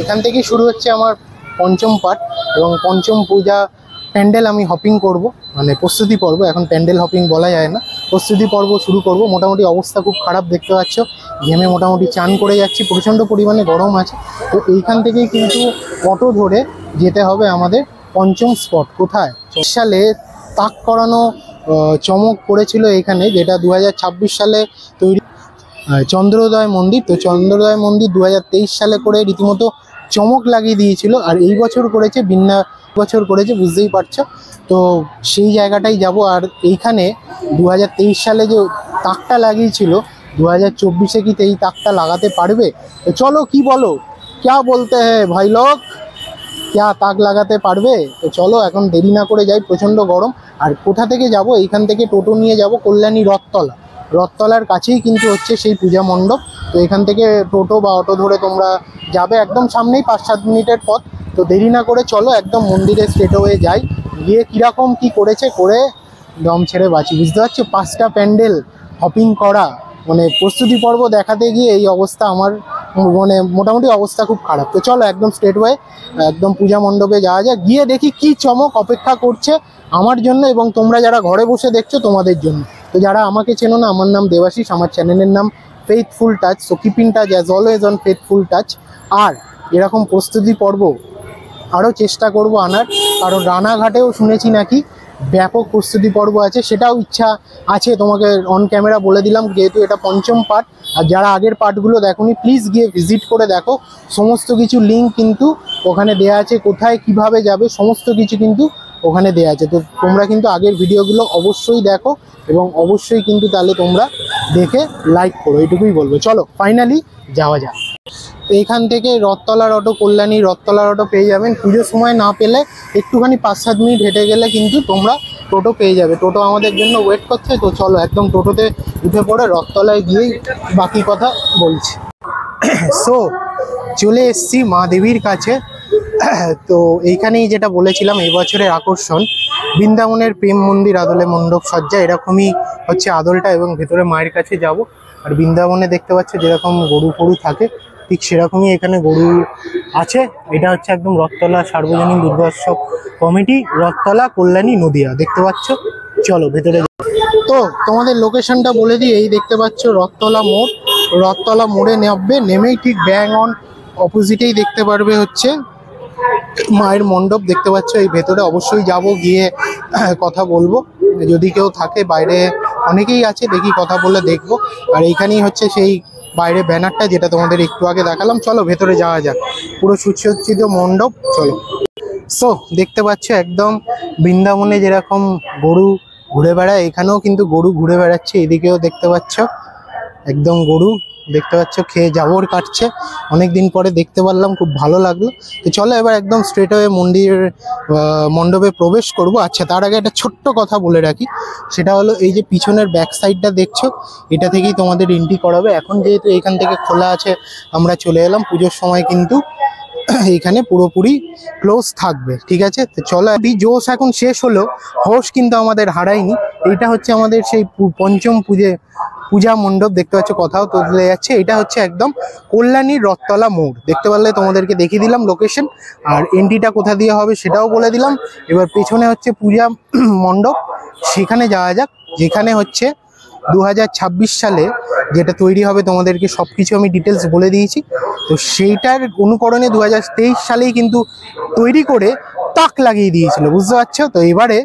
এখান থেকেই শুরু হচ্ছে আমার পঞ্চম পাঠ এবং পঞ্চম পূজা প্যান্ডেল আমি হপিং করব, মানে প্রস্তুতি পর্ব। এখন প্যান্ডেল হপিং বলা যায় না, প্রস্তুতি পর্ব শুরু করব। মোটামুটি অবস্থা খুব খারাপ, দেখতে পাচ্ছ ঘেমে মোটামুটি চান করে যাচ্ছি, প্রচণ্ড পরিমাণে গরম আছে। তো এইখান থেকেই কিন্তু অটো ধরে যেতে হবে আমাদের পঞ্চম স্পট। কোথায়? সালে তাক করানো চমক করেছিল এখানে, যেটা 2026 সালে তৈরি চন্দ্রোদয় মন্দির। তো চন্দ্রোদয় মন্দির 2023 সালে করে রীতিমতো চমক লাগিয়ে দিয়েছিল, আর এই বছর করেছে বছর করেছে, বুঝতেই পারছো। তো সেই জায়গাটাই যাব। আর এইখানে 2023 সালে যে তাকটা লাগিয়েছিল, 2024-এ কি এই তাকটা লাগাতে পারবে? তো চলো, কি বলো, ক্যা বলতে হ্যাঁ ভাই লোক, ক্যা তাক লাগাতে পারবে? তো চলো এখন দেরি না করে যাই, প্রচণ্ড গরম। আর কোথা থেকে যাব? এইখান থেকে টোটো নিয়ে যাব কল্যাণী রথতলার কাছেই কিন্তু হচ্ছে সেই পূজা মণ্ডপ। তো এখান থেকে টোটো বা অটো ধরে তোমরা যাবে, একদম সামনেই 5-7 মিনিটের পথ। তো দেরি না করে চলো একদম মন্দিরে স্ট্রেট হয়ে যাই, গিয়ে কীরকম কি করেছে করে দম ছেড়ে বাঁচি। বুঝতে পারছো, 5টা প্যান্ডেল হপিং করা, মানে প্রস্তুতি পর্ব দেখাতে গিয়ে এই অবস্থা আমার, মানে মোটামুটি অবস্থা খুব খারাপ। তো চলো একদম স্ট্রেট হয়ে একদম পূজা মণ্ডপে যাওয়া যায়, গিয়ে দেখি কি চমক অপেক্ষা করছে আমার জন্য এবং তোমরা যারা ঘরে বসে দেখছো তোমাদের জন্য। তো যারা আমাকে চেনো না, আমার নাম দেবাশিস, আমার চ্যানেলের নাম faithful touch. So keep in touch as always on faithful touch. আর এরকম প্রস্তুতি পর্ব আরও চেষ্টা করব আনার, কারণ রানাঘাটেও শুনেছি নাকি ব্যাপক প্রস্তুতি পর্ব আছে, সেটাও ইচ্ছা আছে। তোমাকে অন ক্যামেরা বলে দিলাম, যেহেতু এটা পঞ্চম পার্ট। আর যারা আগের পার্টগুলো দেখোনি, প্লিজ গিয়ে ভিজিট করে দেখো। সমস্ত কিছু লিঙ্ক কিন্তু ওখানে দেওয়া আছে, কোথায় কিভাবে যাবে সমস্ত কিছু কিন্তু ওখানে দেওয়া আছে। তো তোমরা কিন্তু আগের ভিডিওগুলো অবশ্যই দেখো এবং অবশ্যই কিন্তু তাহলে তোমরা দেখে লাইক করো, এইটুকুই বলবো। চলো ফাইনালি যাওয়া যাক। এইখান থেকে রথতলার অটো, কল্যাণী রথতলার অটো পেয়ে যাবেন। পুজোর সময় না পেলে একটুখানি 5-7 মিনিট হেঁটে গেলে কিন্তু তোমরা টোটো পেয়ে যাবে। টোটো আমাদের জন্য ওয়েট করছে। তো চলো একদম টোটোতে উঠে পড়ে রথতলায় গিয়েই বাকি কথা বলছি। সো চলে এসছি মা দেবীর কাছে। তো এইখানেই যেটা বলেছিলাম, এই বছরের আকর্ষণ বৃন্দাবনের প্রেম মন্দির আদলে মণ্ডপ সজ্জা, এরকমই হচ্ছে আদলটা। এবং ভেতরে মায়ের কাছে যাব। আর বৃন্দাবনে দেখতে পাচ্ছ যেরকম গরু ফরু থাকে, ঠিক সেরকমই এখানে গরু আছে। এটা হচ্ছে একদম রথতলা সার্বজনীন দুর্গোৎসব কমিটি, রথতলা, কল্যাণী, নদিয়া। দেখতে পাচ্ছ, চলো ভেতরে। তো তোমাদের লোকেশনটা বলে দিই, এই দেখতে পাচ্ছ রথতলা মোড়। রথতলা মোড়ে নেমেই ঠিক ব্যাং অন অপোজিটেই দেখতে পারবে হচ্ছে মায়ের মণ্ডপ। দেখতে পাচ্ছ এই ভেতরে অবশ্যই যাব, গিয়ে কথা বলবো। যদি কেউ থাকে বাইরে, অনেকেই আছে, দেখি কথা বলে দেখবো। আর এইখানেই হচ্ছে সেই বাইরে ব্যানারটা, যেটা তোমাদের একটু আগে দেখালাম। চলো ভেতরে যাওয়া যাক, পুরো সুসজ্জিত মণ্ডপ। চলো। সো দেখতে পাচ্ছ একদম বৃন্দাবনে যেরকম গরু ঘুরে বেড়ায়, এখানেও কিন্তু গরু ঘুরে বেড়াচ্ছে। এদিকেও দেখতে পাচ্ছ একদম গরু, দেখতে পাচ্ছ খেয়ে জাবর কাটছে। অনেকদিন পরে দেখতে পারলাম, খুব ভালো লাগলো। তো চলো এবার একদম স্ট্রেট হয়ে মণ্ডপে প্রবেশ করব। আচ্ছা, তার আগে একটা ছোট্ট কথা বলে রাখি, সেটা হলো এই যে পিছনের ব্যাক সাইডটা দেখছো, এটা থেকেই তোমাদের এন্ট্রি করাবে। এখন যেহেতু এখান থেকে খোলা আছে, আমরা চলে এলাম। পুজোর সময় কিন্তু এইখানে পুরোপুরি ক্লোজ থাকবে, ঠিক আছে? তো চলো, জোশ এখন শেষ হলো, হোশ কিন্তু আমাদের হারায়নি। এইটা হচ্ছে আমাদের সেই পঞ্চম পূজা মণ্ডপ। দেখতে পাচ্ছ কথাও তোলে যাচ্ছে। এটা হচ্ছে একদম কল্যাণীর রথতলা মোড়। দেখতে পারলে তোমাদেরকে দেখিয়ে দিলাম লোকেশন, আর এন্ট্রিটা কোথা দিয়ে হবে সেটাও বলে দিলাম। এবার পেছনে হচ্ছে পূজা মণ্ডপ, সেখানে যাওয়া যাক, যেখানে হচ্ছে 2026 সালে যেটা তৈরি হবে। তোমাদেরকে সব কিছু আমি ডিটেলস বলে দিয়েছি। তো সেইটার অনুকরণে 2023 সালেই কিন্তু তৈরি করে তাক লাগিয়ে দিয়েছিল, বুঝতে পারছো? তো এবারে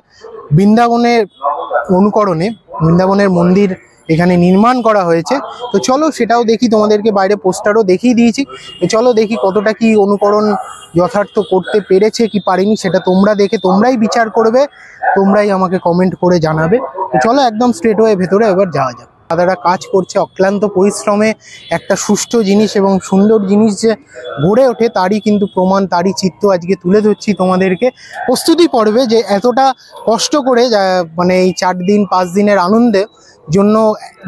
বৃন্দাবনের অনুকরণে বৃন্দাবনের মন্দির এখানে নির্মাণ করা হয়েছে। তো চলো সেটাও দেখি, তোমাদেরকে বাইরে পোস্টারও দেখিয়ে দিয়েছি। তো চলো দেখি কতটা কি অনুকরণ যথার্থ করতে পেরেছে কি পারিনি, সেটা তোমরা দেখে তোমরাই বিচার করবে, তোমরাই আমাকে কমেন্ট করে জানাবে। তো চলো একদম স্ট্রেট হয়ে ভেতরে এবার যাওয়া যাক। দাদারা কাজ করছে অক্লান্ত পরিশ্রমে, একটা সুষ্ঠু জিনিস এবং সুন্দর জিনিস যে গড়ে ওঠে তারই কিন্তু প্রমাণ, তারই চিত্র আজকে তুলে ধরছি তোমাদেরকে প্রস্তুতি পর্বে। যে এতটা কষ্ট করে, মানে এই 4 দিন 5 দিনের আনন্দে জন্য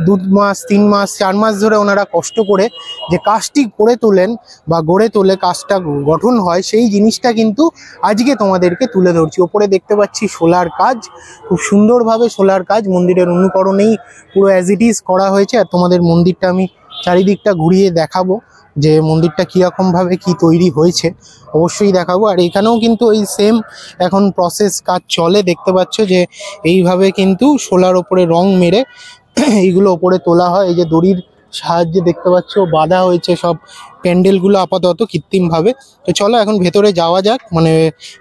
2 মাস 3 মাস 4 মাস ধরে ওনারা কষ্ট করে যে কাজটি করে তোলেন বা গড়ে তোলে, কাজটা গঠন হয়, সেই জিনিসটা কিন্তু আজকে তোমাদেরকে তুলে ধরছি। ওপরে দেখতে পাচ্ছি সোলার কাজ, খুব সুন্দরভাবে সোলার কাজ মন্দিরের অনুকরণেই পুরো অ্যাজ ইট ইজ করা হয়েছে। আর তোমাদের মন্দিরটা আমি চারিদিকটা ঘুরিয়ে দেখাবো। যে মন্দিরটা কীরকমভাবে কি তৈরি হয়েছে, অবশ্যই দেখাবো। আর এখানেও কিন্তু ওই সেম এখন প্রসেস কাজ চলে, দেখতে পাচ্ছ যে এইভাবে কিন্তু শোলার ওপরে রং মেরে এইগুলো ওপরে তোলা হয়। এই যে দড়ির সাহায্যে দেখতে পাচ্ছ বাঁধা হয়েছে সব প্যান্ডেলগুলো আপাতত কৃত্রিমভাবে। তো চলো এখন ভেতরে যাওয়া যাক। মানে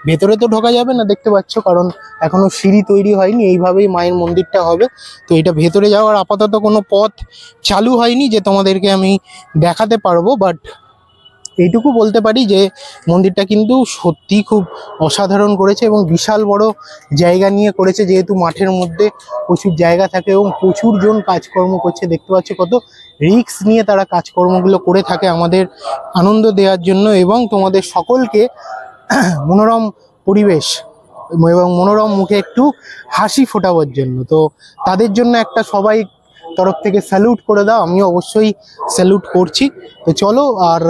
ভেতরে তো ঢোকা যাবে না দেখতে পাচ্ছ, কারণ এখনো সিঁড়ি তৈরি হয়নি, এইভাবেই মায়ের মন্দিরটা হবে। তো এটা ভেতরে যাওয়ার আপাতত কোনো পথ চালু হয়নি যে তোমাদেরকে আমি দেখাতে পারবো, বাট এইটুকু বলতে পারি যে মন্দিরটা কিন্তু সত্যি খুব অসাধারণ করেছে এবং বিশাল বড় জায়গা নিয়ে করেছে, যেহেতু মাঠের মধ্যে প্রচুর জায়গা থাকে এবং প্রচুর জন কাজকর্ম করছে। দেখতে পাচ্ছ কত রিস্ক নিয়ে তারা কাজকর্মগুলো করে থাকে আমাদের আনন্দ দেওয়ার জন্য এবং তোমাদের সকলকে মনোরম পরিবেশ এবং মনোরম মুখে একটু হাসি ফোটাবার জন্য। তো তাদের জন্য একটা সবাই তরফ থেকে স্যালুট করে দাও, আমিও অবশ্যই স্যালুট করছি। তো চলো আর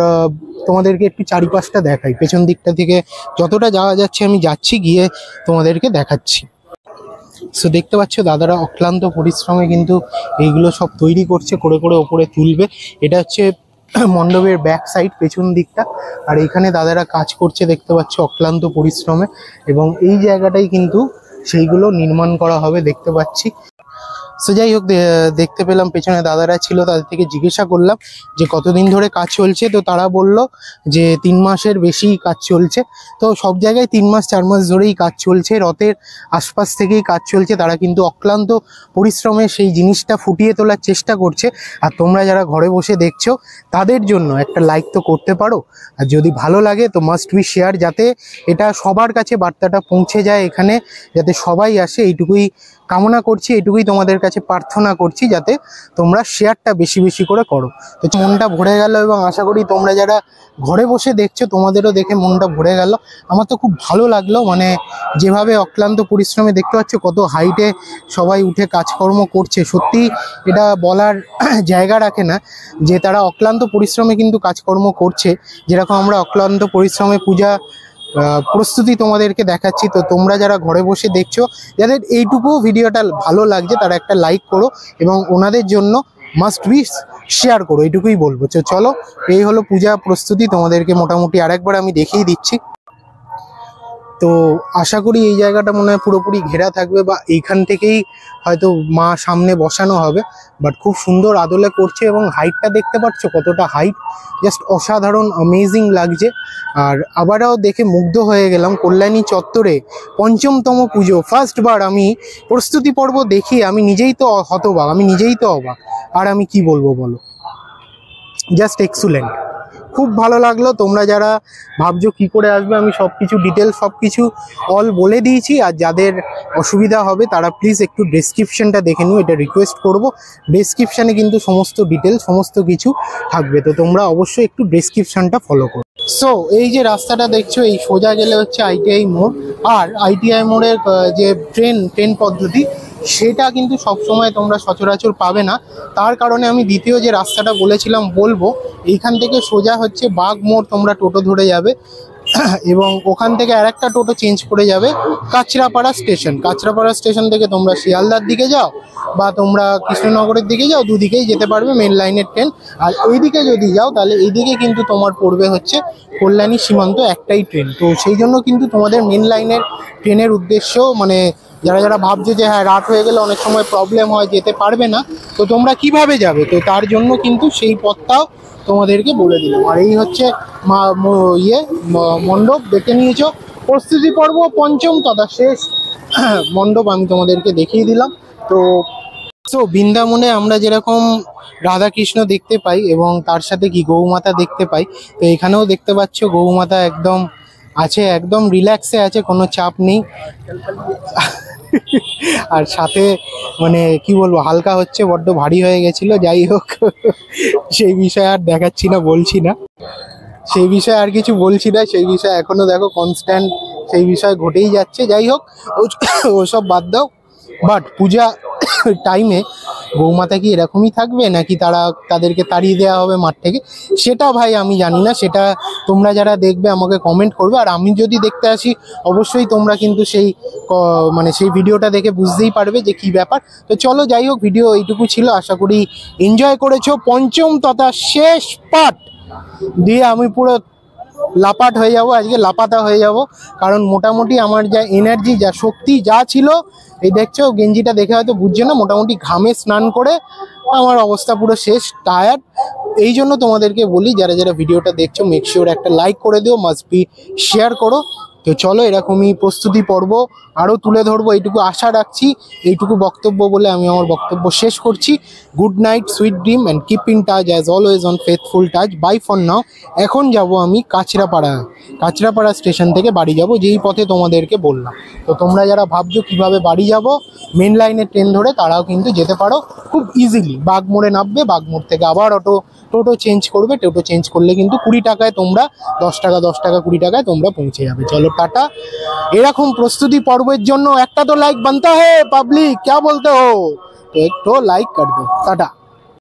তোমাদেরকে একটু চারিপাশটা দেখাই, পেছন দিকটা থেকে যতটা যাওয়া যাচ্ছে আমি যাচ্ছি, গিয়ে তোমাদেরকে দেখাচ্ছি। সো দেখতে পাচ্ছ দাদারা অক্লান্ত পরিশ্রমে কিন্তু এইগুলো সব তৈরি করছে, করে করে ওপরে তুলবে। এটা হচ্ছে মণ্ডপের ব্যাক সাইড, পেছন দিকটা। আর এখানে দাদারা কাজ করছে দেখতে পাচ্ছ অক্লান্ত পরিশ্রমে, এবং এই জায়গাটাই কিন্তু সেইগুলো নির্মাণ করা হবে দেখতে পাচ্ছি। সো যাই হোক, দেখতে পেলাম পেছনে দাদারা ছিল, তাদের থেকে জিজ্ঞাসা করলাম যে কতদিন ধরে কাজ চলছে। তো তারা বলল যে 3 মাসের বেশি কাজ চলছে। তো সব জায়গায় 3 মাস 4 মাস ধরেই কাজ চলছে, রথের আশপাশ থেকেই কাজ চলছে। তারা কিন্তু অক্লান্ত পরিশ্রমে সেই জিনিসটা ফুটিয়ে তোলার চেষ্টা করছে। আর তোমরা যারা ঘরে বসে দেখছো তাদের জন্য একটা লাইক তো করতে পারো, আর যদি ভালো লাগে তো মাস্ট বি শেয়ার, যাতে এটা সবার কাছে বার্তাটা পৌঁছে যায়, এখানে যাতে সবাই আসে, এইটুকুই কামনা করছি, এইটুকুই তোমাদের কাছে প্রার্থনা করছি, যাতে তোমরা শেয়ারটা বেশি বেশি করে করো। তো মনটা ভরে গেল এবং আশা করি তোমরা যারা ঘরে বসে দেখছো তোমাদেরও দেখে মনটা ভরে গেল। আমার তো খুব ভালো লাগলো, মানে যেভাবে অক্লান্ত পরিশ্রমে দেখতে পাচ্ছ কত হাইটে সবাই উঠে কাজকর্ম করছে। সত্যি এটা বলার জায়গা রাখে না যে তারা অক্লান্ত পরিশ্রমে কিন্তু কাজকর্ম করছে। যেরকম আমরা অক্লান্ত পরিশ্রমে পূজা প্রস্তুতি তোমাদেরকে দেখাচ্ছি। তো তোমরা যারা ঘরে বসে দেখছো, যাদের এইটুকু ভিডিওটা ভালো লাগছে, তারা একটা লাইক করো এবং ওনাদের জন্য মাস্ট বি শেয়ার করো, এইটুকুই বলবো। তো চলো, এই হলো পূজা প্রস্তুতি, তোমাদেরকে মোটামুটি আরেকবার আমি দেখিয়ে দিচ্ছি। তো আশা করি এই জায়গাটা মনে হয় পুরোপুরি ঘেরা থাকবে, বা এইখান থেকেই হয়তো মা সামনে বসানো হবে। বাট খুব সুন্দর আদলে করছে এবং হাইটটা দেখতে পাচ্ছ কতটা হাইট, জাস্ট অসাধারণ অ্যামেজিং লাগছে। আর আবারও দেখে মুগ্ধ হয়ে গেলাম কল্যাণী চত্বরে ৫ম পুজো, ফার্স্টবার আমি প্রস্তুতি পর্ব দেখি আমি নিজেই তো হতবাক, আমি নিজেই তো অবাক। আর আমি কি বলবো বলো, জাস্ট এক্সিলেন্ট, খুব ভালো লাগলো। তোমরা যারা ভাবছো কি করে আসবে, আমি সব কিছু ডিটেলস সব কিছু অল বলে দিয়েছি। আর যাদের অসুবিধা হবে তারা প্লিজ একটু ডেসক্রিপশনটা দেখে নিও, এটা রিকোয়েস্ট করব। ডেসক্রিপশানে কিন্তু সমস্ত ডিটেলস সমস্ত কিছু থাকবে, তো তোমরা অবশ্যই একটু ডেসক্রিপশনটা ফলো করো। সো এই যে রাস্তাটা দেখছো, এই সোজা গেলে হচ্ছে আইটিআই মোড়। আর আইটিআই মোড়ের যে ট্রেন পদ্ধতি, সেটা কিন্তু সবসময় তোমরা সচরাচর পাবে না। তার কারণে আমি দ্বিতীয় যে রাস্তাটা বলেছিলাম বলবো, এইখান থেকে সোজা হচ্ছে বাগ মোড়, তোমরা টোটো ধরে যাবে এবং ওখান থেকে আরেকটা টোটো চেঞ্জ করে যাবে কাঁচরাপাড়া স্টেশন। কাঁচরাপাড়া স্টেশন থেকে তোমরা শিয়ালদার দিকে যাও বা তোমরা কৃষ্ণনগরের দিকে যাও, দুদিকেই যেতে পারবে মেন লাইনের ট্রেন। আর এইদিকে যদি যাও তাহলে এইদিকে কিন্তু তোমার পড়বে হচ্ছে কল্যাণী সীমান্ত একটাই ট্রেন। তো সেই জন্য কিন্তু তোমাদের মেন লাইনের ট্রেনের উদ্দেশ্য, মানে যারা যারা ভাবছো যে হ্যাঁ রাত হয়ে গেলে অনেক সময় প্রবলেম হয়, যেতে পারবে না, তো তোমরা কিভাবে যাবে, তো তার জন্য কিন্তু সেই পথটাও তোমাদেরকে বলে দিলাম। আর এই হচ্ছে মণ্ডপ, দেখে নিয়েছো প্রস্তুতি পর্ব ৫ম তথা শেষ মণ্ডপ আমি তোমাদেরকে দেখিয়ে দিলাম। তো বৃন্দাবনে আমরা যেরকম রাধাকৃষ্ণ দেখতে পাই এবং তার সাথে কি গৌমাতা দেখতে পাই, তো এখানেও দেখতে পাচ্ছ গৌমাতা একদম আছে, একদম রিল্যাক্সে আছে, কোনো চাপ নেই। আর সাথে মানে কি বলবো, হালকা হচ্ছে, বড্ড ভারী হয়ে গেছিলো। যাই হোক, সেই বিষয়ে আর দেখাচ্ছি না, বলছি না, সেই বিষয়ে আর কিছু বলছি না। সেই বিষয়ে এখনো দেখো কনস্ট্যান্ট সেই বিষয় ঘটেই যাচ্ছে। যাই হোক, ওসব বাদ দাও। বাট পূজা টাইমে গৌমাতা কি এরকমই থাকবে, নাকি তাদেরকে তাড়িয়ে দেওয়া হবে মাঠ থেকে, সেটা ভাই আমি জানি না। সেটা তোমরা যারা দেখবে আমাকে কমেন্ট করবে। আর আমি যদি দেখতে আসি অবশ্যই তোমরা কিন্তু সেই ভিডিওটা দেখে বুঝতেই পারবে যে কি ব্যাপার। তো চলো, যাই হোক, ভিডিও এইটুকু ছিল। আশা করি এনজয় করেছো ৫ম তথা শেষ পার্ট দিয়ে আমি পুরো লাপাট হয়ে যাব, আজকে লাপাতা হয়ে যাব। কারণ মোটামুটি আমার যা এনার্জি, যা শক্তি যা ছিল, এই দেখছো গেঞ্জিটা দেখে হয়তো বুঝছে না, মোটামুটি ঘামে স্নান করে আমার অবস্থা পুরো শেষ, টায়ার্ড। এই জন্য তোমাদেরকে বলি, যারা যারা ভিডিওটা দেখছো মেক শিওর একটা লাইক করে দিও, মাস্ট বি শেয়ার করো। তো চলো এরকমই প্রস্তুতি পর্ব আরও তুলে ধরবো, এইটুকু আশা রাখছি। এইটুকু বক্তব্য বলে আমি আমার বক্তব্য শেষ করছি। Good night, sweet dream and keep in touch as always on faithful touch. Bye for now. এখন যাব আমি কাঁচরাপাড়া স্টেশন থেকে বাড়ি যাব, যেই পথে তোমাদেরকে বললাম। তো তোমরা যারা ভাবছো কিভাবে বাড়ি যাব মেন লাইনের ট্রেন ধরে, তারাও কিন্তু যেতে পারো খুব ইজিলি। বাগমোড়ে নামবে, বাগমোড় থেকে আবার টোটো চেঞ্জ করবে, টোটো চেঞ্জ করলে কিন্তু 20 টাকায় তোমরা 10 টাকা 20 টাকায় তোমরা পৌঁছে যাবে। চলো টাটা। এরকম প্রস্তুতি পর্বের জন্য একটা তো লাইক বানতা হে পাবলিক, क्या बोलते हो? तो एक तो लाइक कर दो। टाटा।